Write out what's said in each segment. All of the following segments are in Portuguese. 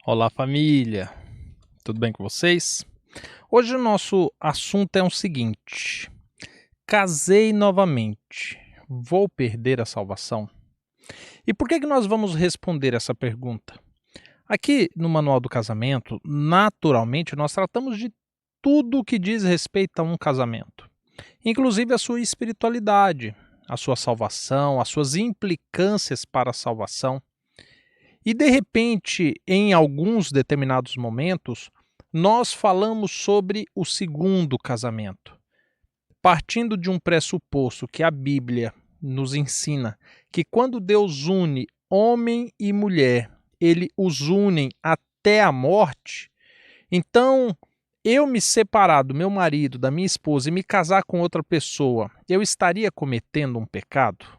Olá, família! Tudo bem com vocês? Hoje o nosso assunto é o seguinte: casei novamente, vou perder a salvação? E por que nós vamos responder essa pergunta? Aqui no Manual do Casamento, naturalmente, nós tratamos de tudo o que diz respeito a um casamento, inclusive a sua espiritualidade, a sua salvação, as suas implicâncias para a salvação. E de repente, em alguns determinados momentos, nós falamos sobre o segundo casamento, partindo de um pressuposto que a Bíblia nos ensina que quando Deus une homem e mulher, ele os une até a morte. Então, eu me separar do meu marido, da minha esposa e me casar com outra pessoa, eu estaria cometendo um pecado?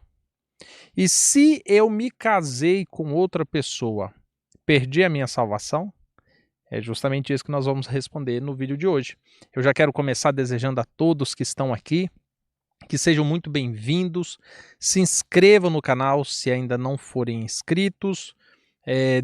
E se eu me casei com outra pessoa, perdi a minha salvação? É justamente isso que nós vamos responder no vídeo de hoje. Eu já quero começar desejando a todos que estão aqui que sejam muito bem-vindos. Se inscrevam no canal se ainda não forem inscritos.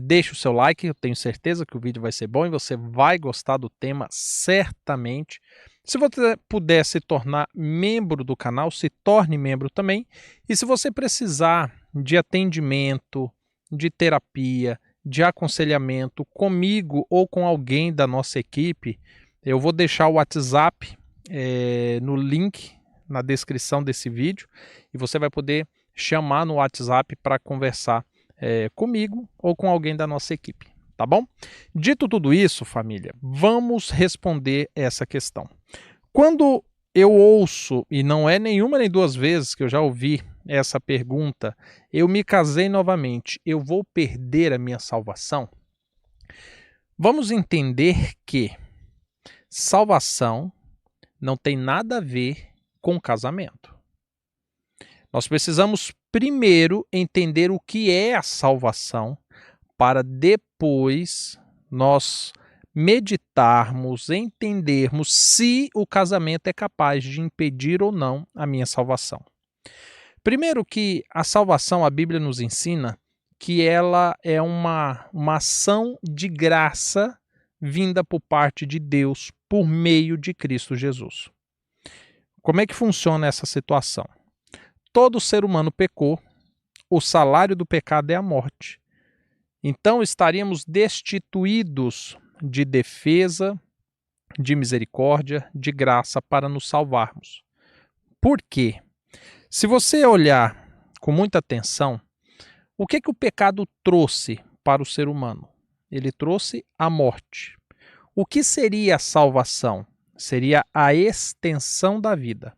Deixe o seu like, eu tenho certeza que o vídeo vai ser bom e você vai gostar do tema certamente. Se você puder se tornar membro do canal, se torne membro também. E se você precisar de atendimento, de terapia, de aconselhamento comigo ou com alguém da nossa equipe, eu vou deixar o WhatsApp no link na descrição desse vídeo e você vai poder chamar no WhatsApp para conversar comigo ou com alguém da nossa equipe, tá bom? Dito tudo isso, família, vamos responder essa questão. Quando eu ouço, e não é nenhuma nem duas vezes que eu já ouvi essa pergunta, eu me casei novamente, eu vou perder a minha salvação? Vamos entender que salvação não tem nada a ver com casamento. Nós precisamos primeiro entender o que é a salvação, para depois nós meditarmos, entendermos se o casamento é capaz de impedir ou não a minha salvação. Primeiro que a salvação, a Bíblia nos ensina que ela é uma ação de graça vinda por parte de Deus por meio de Cristo Jesus. Como é que funciona essa situação? Todo ser humano pecou, o salário do pecado é a morte. Então estaríamos destituídos de defesa, de misericórdia, de graça para nos salvarmos. Por quê? Se você olhar com muita atenção, o que o pecado trouxe para o ser humano? Ele trouxe a morte. O que seria a salvação? Seria a extensão da vida.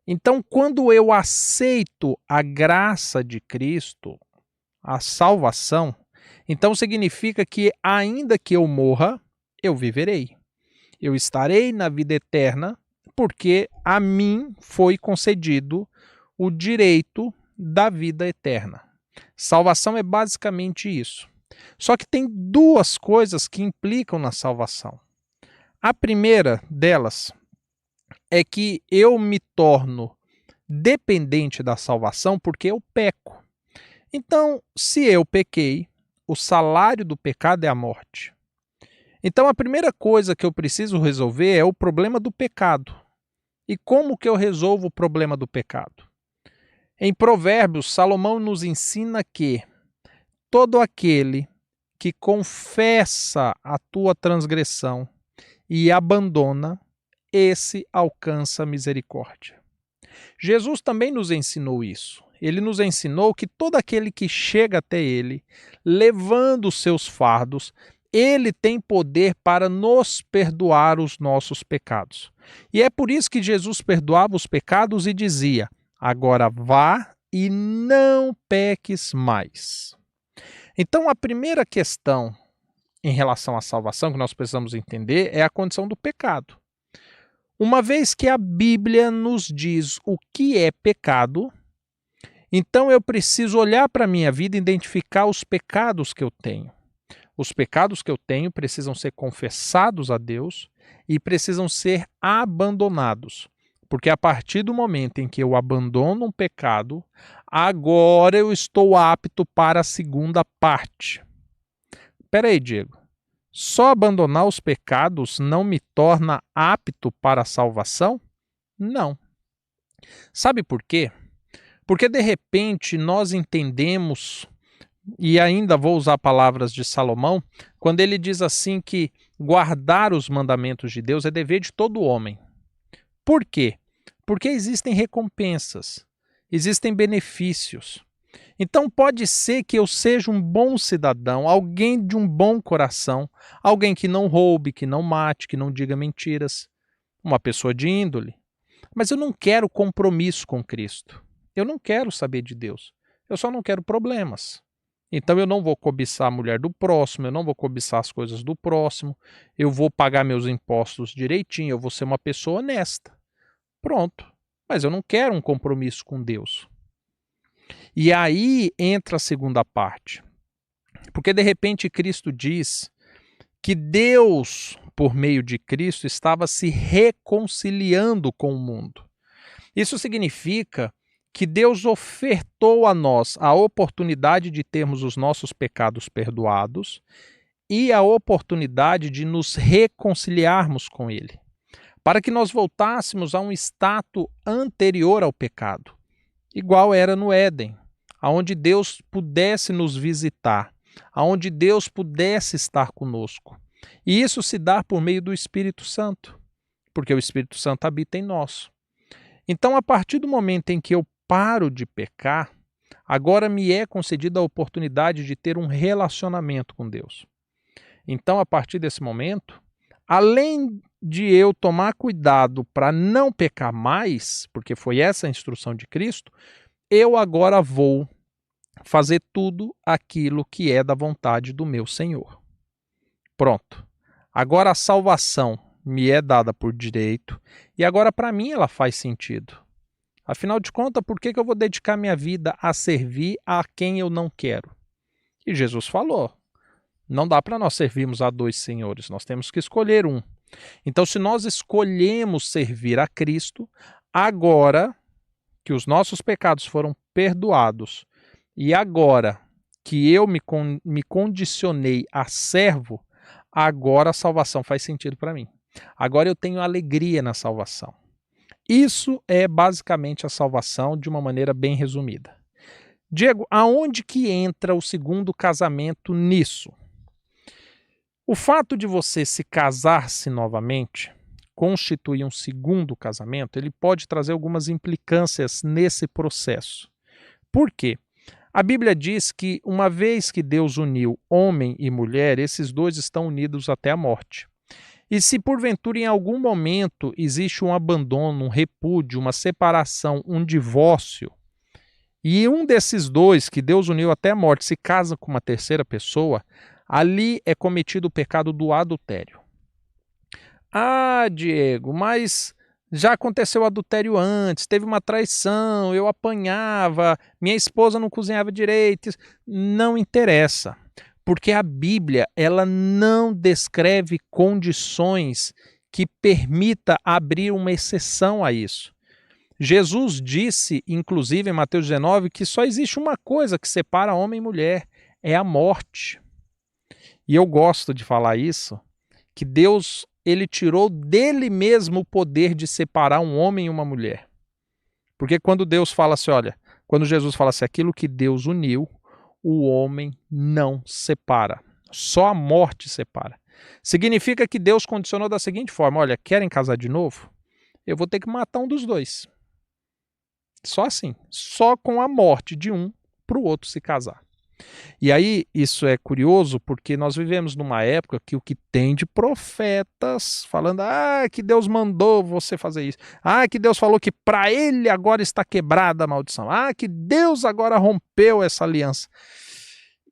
Então, quando eu aceito a graça de Cristo, a salvação, então significa que ainda que eu morra, eu viverei. Eu estarei na vida eterna, porque a mim foi concedido o direito da vida eterna. Salvação é basicamente isso. Só que tem duas coisas que implicam na salvação. A primeira delas é que eu me torno dependente da salvação porque eu peco. Então, se eu pequei, o salário do pecado é a morte. Então, a primeira coisa que eu preciso resolver é o problema do pecado. E como que eu resolvo o problema do pecado? Em Provérbios, Salomão nos ensina que todo aquele que confessa a tua transgressão e abandona, esse alcança misericórdia. Jesus também nos ensinou isso. Ele nos ensinou que todo aquele que chega até ele, levando os seus fardos, ele tem poder para nos perdoar os nossos pecados. E é por isso que Jesus perdoava os pecados e dizia: agora vá e não peques mais. Então, a primeira questão em relação à salvação que nós precisamos entender é a condição do pecado. Uma vez que a Bíblia nos diz o que é pecado, então eu preciso olhar para a minha vida e identificar os pecados que eu tenho. Os pecados que eu tenho precisam ser confessados a Deus e precisam ser abandonados. Porque a partir do momento em que eu abandono um pecado, agora eu estou apto para a segunda parte. Espera aí, Diego. Só abandonar os pecados não me torna apto para a salvação? Não. Sabe por quê? Porque de repente nós entendemos, e ainda vou usar palavras de Salomão, quando ele diz assim que guardar os mandamentos de Deus é dever de todo homem. Por quê? Porque existem recompensas, existem benefícios. Então pode ser que eu seja um bom cidadão, alguém de um bom coração, alguém que não roube, que não mate, que não diga mentiras, uma pessoa de índole. Mas eu não quero compromisso com Cristo. Eu não quero saber de Deus. Eu só não quero problemas. Então eu não vou cobiçar a mulher do próximo, eu não vou cobiçar as coisas do próximo, eu vou pagar meus impostos direitinho, eu vou ser uma pessoa honesta. Pronto. Mas eu não quero um compromisso com Deus. E aí entra a segunda parte. Porque de repente Cristo diz que Deus, por meio de Cristo, estava se reconciliando com o mundo. Isso significa que Deus ofertou a nós a oportunidade de termos os nossos pecados perdoados e a oportunidade de nos reconciliarmos com Ele, para que nós voltássemos a um status anterior ao pecado, igual era no Éden, aonde Deus pudesse nos visitar, aonde Deus pudesse estar conosco. E isso se dá por meio do Espírito Santo, porque o Espírito Santo habita em nós. Então, a partir do momento em que eu paro de pecar, agora me é concedida a oportunidade de ter um relacionamento com Deus. Então, a partir desse momento, além de eu tomar cuidado para não pecar mais, porque foi essa a instrução de Cristo, eu agora vou fazer tudo aquilo que é da vontade do meu Senhor. Pronto. Agora a salvação me é dada por direito e agora para mim ela faz sentido. Afinal de contas, por que eu vou dedicar minha vida a servir a quem eu não quero? E Jesus falou, não dá para nós servirmos a dois senhores, nós temos que escolher um. Então, se nós escolhemos servir a Cristo, agora que os nossos pecados foram perdoados e agora que eu me condicionei a servo, agora a salvação faz sentido para mim. Agora eu tenho alegria na salvação. Isso é basicamente a salvação de uma maneira bem resumida. Diego, aonde que entra o segundo casamento nisso? O fato de você se casar-se novamente, constituir um segundo casamento, ele pode trazer algumas implicâncias nesse processo. Por quê? A Bíblia diz que uma vez que Deus uniu homem e mulher, esses dois estão unidos até a morte. E se porventura em algum momento existe um abandono, um repúdio, uma separação, um divórcio, e um desses dois que Deus uniu até a morte se casa com uma terceira pessoa, ali é cometido o pecado do adultério. Ah, Diego, mas já aconteceu adultério antes, teve uma traição, eu apanhava, minha esposa não cozinhava direito. Não interessa, porque a Bíblia ela não descreve condições que permita abrir uma exceção a isso. Jesus disse, inclusive em Mateus 19, que só existe uma coisa que separa homem e mulher, é a morte. E eu gosto de falar isso, que Deus ele tirou dele mesmo o poder de separar um homem e uma mulher. Porque quando Deus fala assim, olha, quando Jesus fala assim, aquilo que Deus uniu, o homem não separa. Só a morte separa. Significa que Deus condicionou da seguinte forma, olha, querem casar de novo? Eu vou ter que matar um dos dois. Só assim, só com a morte de um para o outro se casar. E aí, isso é curioso porque nós vivemos numa época que o que tem de profetas falando que Deus mandou você fazer isso, que Deus falou que para ele agora está quebrada a maldição, que Deus agora rompeu essa aliança.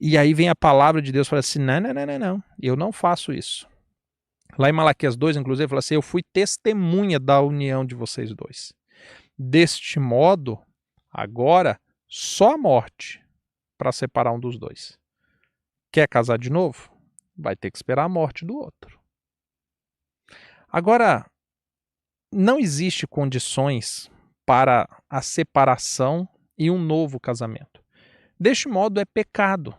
E aí vem a palavra de Deus e fala assim, não, eu não faço isso. Lá em Malaquias 2, inclusive, fala assim, eu fui testemunha da união de vocês dois. Deste modo, agora, só a morte para separar um dos dois. Quer casar de novo? Vai ter que esperar a morte do outro. Agora, não existe condições para a separação e um novo casamento. Deste modo é pecado.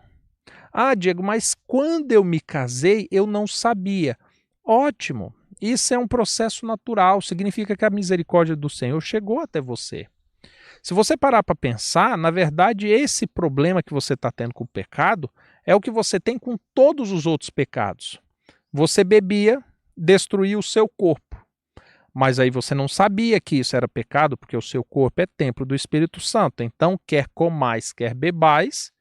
Ah, Diego, mas quando eu me casei, eu não sabia. Ótimo, isso é um processo natural, significa que a misericórdia do Senhor chegou até você. Se você parar para pensar, na verdade, esse problema que você está tendo com o pecado é o que você tem com todos os outros pecados. Você bebia, destruía o seu corpo. Mas aí você não sabia que isso era pecado, porque o seu corpo é templo do Espírito Santo. Então, quer comais, quer bebais,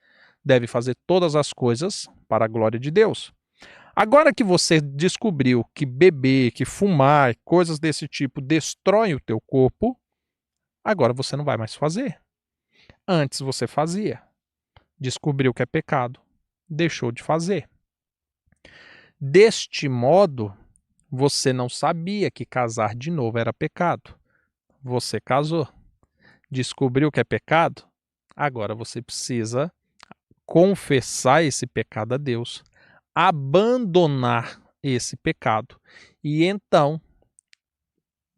deve fazer todas as coisas para a glória de Deus. Agora que você descobriu que beber, que fumar, coisas desse tipo destroem o teu corpo, agora você não vai mais fazer. Antes você fazia. Descobriu que é pecado, deixou de fazer. Deste modo, você não sabia que casar de novo era pecado. Você casou. Descobriu que é pecado? Agora você precisa confessar esse pecado a Deus, abandonar esse pecado e então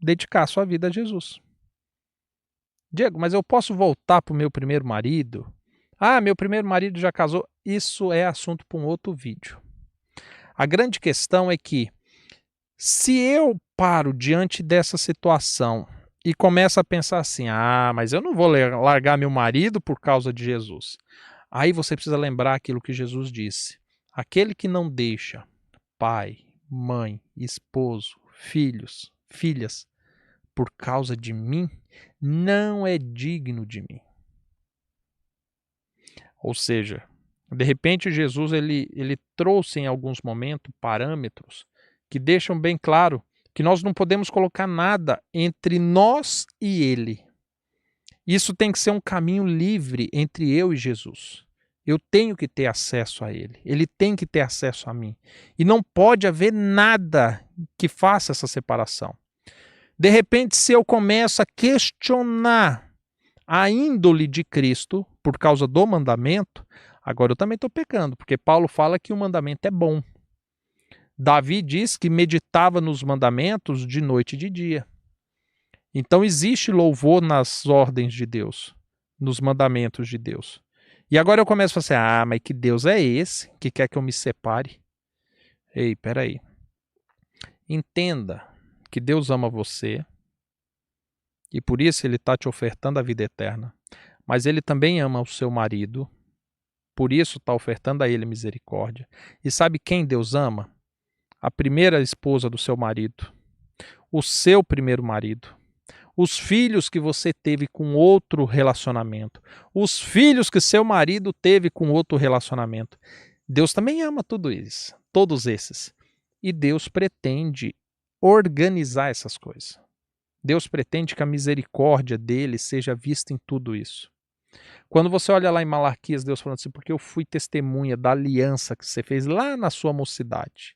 dedicar sua vida a Jesus. Diego, mas eu posso voltar para o meu primeiro marido? Ah, meu primeiro marido já casou. Isso é assunto para um outro vídeo. A grande questão é que se eu paro diante dessa situação e começo a pensar assim, mas eu não vou largar meu marido por causa de Jesus. Aí você precisa lembrar aquilo que Jesus disse. Aquele que não deixa pai, mãe, esposo, filhos, filhas, por causa de mim, não é digno de mim. Ou seja, de repente Jesus ele trouxe em alguns momentos parâmetros que deixam bem claro que nós não podemos colocar nada entre nós e ele. Isso tem que ser um caminho livre entre eu e Jesus. Eu tenho que ter acesso a ele. Ele tem que ter acesso a mim. E não pode haver nada que faça essa separação. De repente, se eu começo a questionar a índole de Cristo por causa do mandamento, agora eu também estou pecando, porque Paulo fala que o mandamento é bom. Davi diz que meditava nos mandamentos de noite e de dia. Então existe louvor nas ordens de Deus, nos mandamentos de Deus. E agora eu começo a falar assim, mas que Deus é esse que quer que eu me separe? Ei, peraí. Entenda que Deus ama você e por isso Ele está te ofertando a vida eterna. Mas Ele também ama o seu marido, por isso está ofertando a ele misericórdia. E sabe quem Deus ama? A primeira esposa do seu marido, o seu primeiro marido, os filhos que você teve com outro relacionamento, os filhos que seu marido teve com outro relacionamento. Deus também ama tudo isso, todos esses. E Deus pretende organizar essas coisas. Deus pretende que a misericórdia dele seja vista em tudo isso. Quando você olha lá em Malaquias, Deus falando assim, porque eu fui testemunha da aliança que você fez lá na sua mocidade.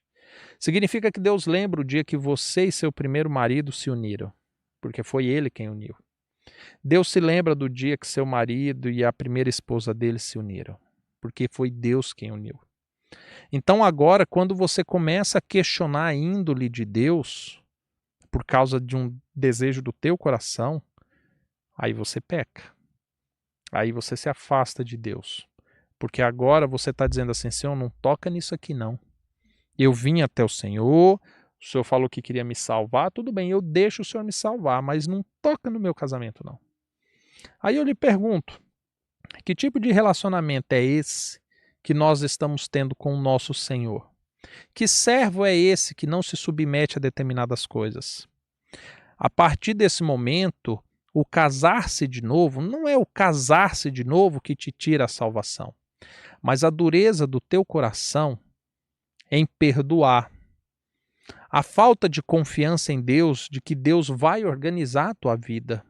Significa que Deus lembra o dia que você e seu primeiro marido se uniram, porque foi ele quem uniu. Deus se lembra do dia que seu marido e a primeira esposa dele se uniram, porque foi Deus quem uniu. Então agora, quando você começa a questionar a índole de Deus, por causa de um desejo do teu coração, aí você peca. Aí você se afasta de Deus. Porque agora você está dizendo assim, Senhor, não toca nisso aqui não. Eu vim até o Senhor falou que queria me salvar, tudo bem, eu deixo o Senhor me salvar, mas não toca no meu casamento não. Aí eu lhe pergunto, que tipo de relacionamento é esse que nós estamos tendo com o nosso Senhor? Que servo é esse que não se submete a determinadas coisas? A partir desse momento, o casar-se de novo não é o casar-se de novo que te tira a salvação, mas a dureza do teu coração em perdoar. A falta de confiança em Deus, de que Deus vai organizar a tua vida,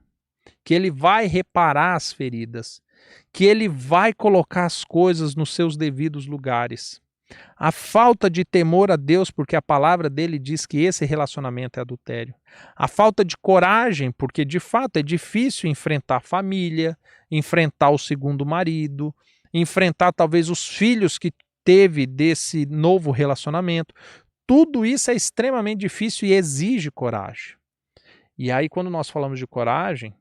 que Ele vai reparar as feridas, que Ele vai colocar as coisas nos seus devidos lugares. A falta de temor a Deus, porque a palavra dele diz que esse relacionamento é adultério. A falta de coragem, porque de fato é difícil enfrentar a família, enfrentar o segundo marido, enfrentar talvez os filhos que teve desse novo relacionamento. Tudo isso é extremamente difícil e exige coragem. E aí, quando nós falamos de coragem,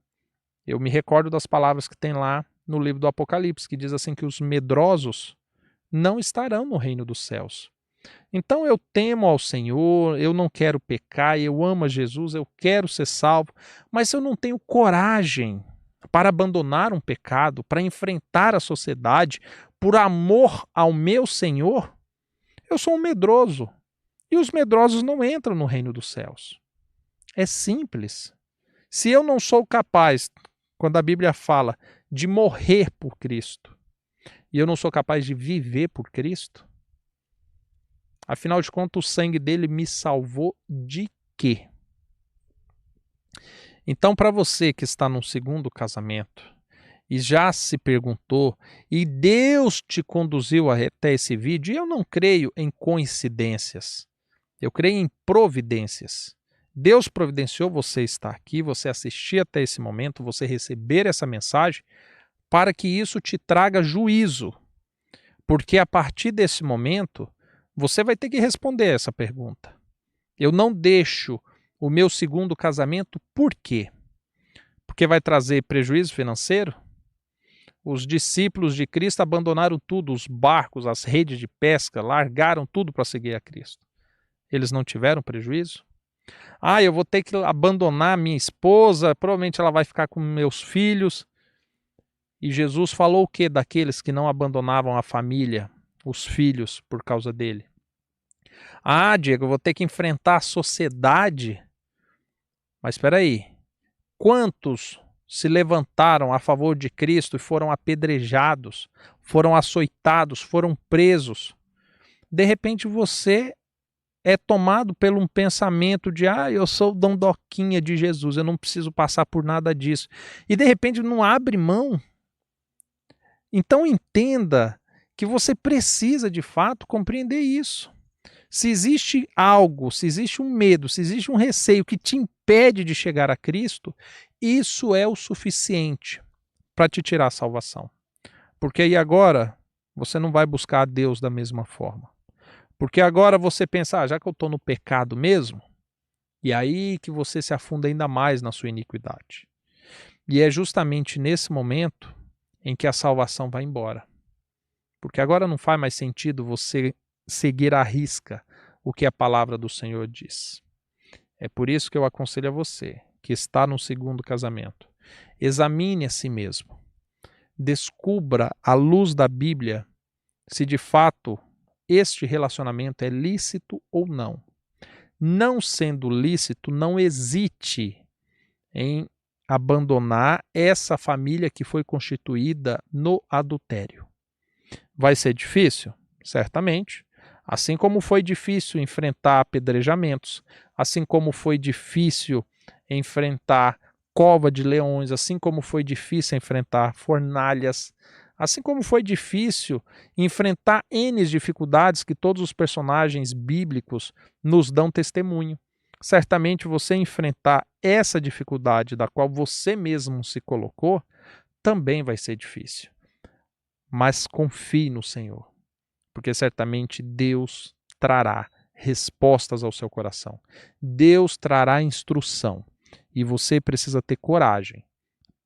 eu me recordo das palavras que tem lá no livro do Apocalipse, que diz assim que os medrosos não estarão no reino dos céus. Então eu temo ao Senhor, eu não quero pecar, eu amo a Jesus, eu quero ser salvo, mas se eu não tenho coragem para abandonar um pecado, para enfrentar a sociedade, por amor ao meu Senhor, eu sou um medroso. E os medrosos não entram no reino dos céus. É simples. Se eu não sou capaz, quando a Bíblia fala de morrer por Cristo, e eu não sou capaz de viver por Cristo, afinal de contas, o sangue dele me salvou de quê? Então, para você que está num segundo casamento e já se perguntou, e Deus te conduziu até esse vídeo, e eu não creio em coincidências, eu creio em providências. Deus providenciou você estar aqui, você assistir até esse momento, você receber essa mensagem, para que isso te traga juízo. Porque a partir desse momento, você vai ter que responder essa pergunta. Eu não deixo o meu segundo casamento por quê? Porque vai trazer prejuízo financeiro? Os discípulos de Cristo abandonaram tudo, os barcos, as redes de pesca, largaram tudo para seguir a Cristo. Eles não tiveram prejuízo? Eu vou ter que abandonar minha esposa, provavelmente ela vai ficar com meus filhos. E Jesus falou o que daqueles que não abandonavam a família, os filhos, por causa dele? Diego, eu vou ter que enfrentar a sociedade. Mas espera aí, quantos se levantaram a favor de Cristo e foram apedrejados, foram açoitados, foram presos? De repente você é tomado por um pensamento de eu sou dondoquinha de Jesus, eu não preciso passar por nada disso. E de repente não abre mão. Então entenda que você precisa de fato compreender isso. Se existe algo, se existe um medo, se existe um receio que te impede de chegar a Cristo, isso é o suficiente para te tirar a salvação. Porque aí agora você não vai buscar a Deus da mesma forma. Porque agora você pensa, já que eu estou no pecado mesmo, e aí que você se afunda ainda mais na sua iniquidade. E é justamente nesse momento em que a salvação vai embora. Porque agora não faz mais sentido você seguir à risca o que a palavra do Senhor diz. É por isso que eu aconselho a você, que está no segundo casamento, examine a si mesmo. Descubra à luz da Bíblia se de fato este relacionamento é lícito ou não. Não sendo lícito, não hesite em abandonar essa família que foi constituída no adultério. Vai ser difícil? Certamente. Assim como foi difícil enfrentar apedrejamentos, assim como foi difícil enfrentar cova de leões, assim como foi difícil enfrentar fornalhas, assim como foi difícil enfrentar N dificuldades que todos os personagens bíblicos nos dão testemunho. Certamente você enfrentar essa dificuldade da qual você mesmo se colocou, também vai ser difícil. Mas confie no Senhor, porque certamente Deus trará respostas ao seu coração. Deus trará instrução e você precisa ter coragem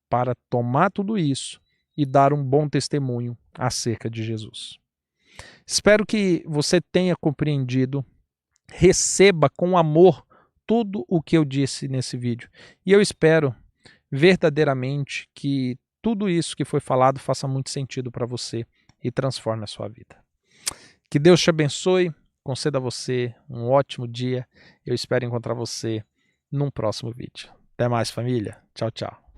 para tomar tudo isso e dar um bom testemunho acerca de Jesus. Espero que você tenha compreendido, receba com amor tudo o que eu disse nesse vídeo. E eu espero verdadeiramente que tudo isso que foi falado faça muito sentido para você e transforme a sua vida. Que Deus te abençoe, conceda a você um ótimo dia. Eu espero encontrar você num próximo vídeo. Até mais, família. Tchau, tchau.